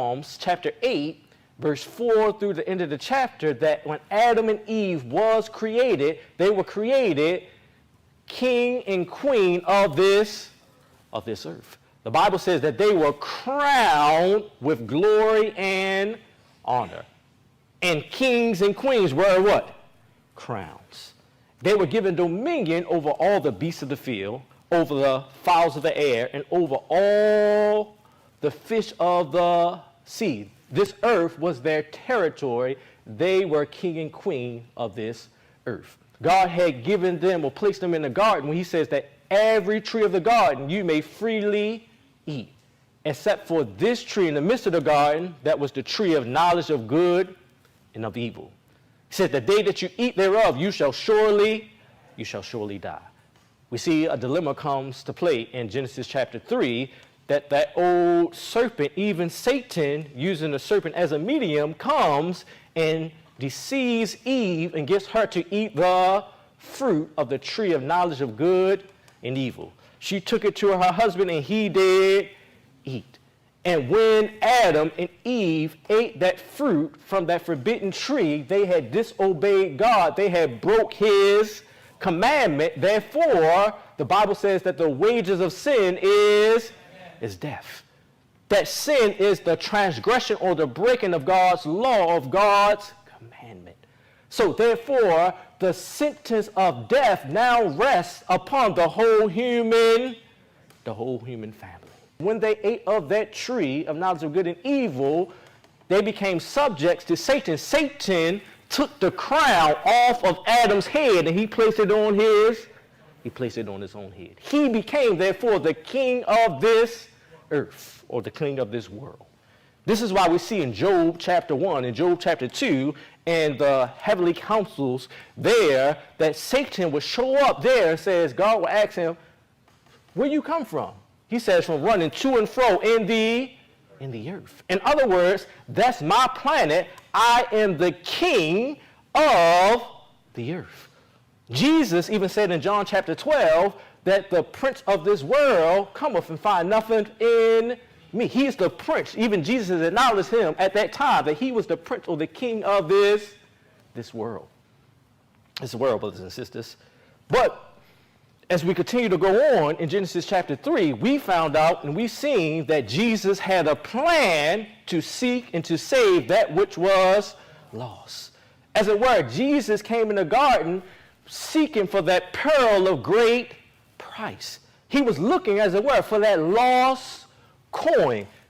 Psalms chapter 8, verse 4 through the end of the chapter, that when Adam and Eve was created, they were created king and queen of this earth. The Bible says that they were crowned with glory and honor. And kings and queens were what? Crowns. They were given dominion over all the beasts of the field, over the fowls of the air, and over all the fish of the sea. This earth was their territory. They were king and queen of this earth. God had given them or placed them in the garden when he says that every tree of the garden you may freely eat, except for this tree in the midst of the garden, that was the tree of knowledge of good and of evil. He said, the day that you eat thereof, you shall surely die. We see a dilemma comes to play in Genesis chapter 3, that old serpent, even Satan, using the serpent as a medium, comes and deceives Eve and gets her to eat the fruit of the tree of knowledge of good and evil. She took it to her husband and he did eat. And when Adam and Eve ate that fruit from that forbidden tree, they had disobeyed God. They had broke his commandment. Therefore, the Bible says that the wages of sin is death. That sin is the transgression or the breaking of God's law, of God's commandment. So therefore, the sentence of death now rests upon the whole human family. When they ate of that tree of knowledge of good and evil, they became subjects to Satan. Satan took the crown off of Adam's head and he placed it on his own head. He became, therefore, the king of this earth, or the king of this world. This is why we see in Job chapter 1 and Job chapter 2 and the heavenly councils there that Satan would show up there and says, God will ask him, where you come from? He says, from running to and fro in the earth. In other words, that's my planet. I am the king of the earth. Jesus even said in John chapter 12 that the prince of this world cometh and find nothing in me. He is the prince. Even Jesus acknowledged him at that time that he was the prince or the king of this world. This world, brothers and sisters. But as we continue to go on in Genesis chapter 3, we found out and we've seen that Jesus had a plan to seek and to save that which was lost. As it were, Jesus came in the garden seeking for that pearl of great price. He was looking, as it were, for that lost coin,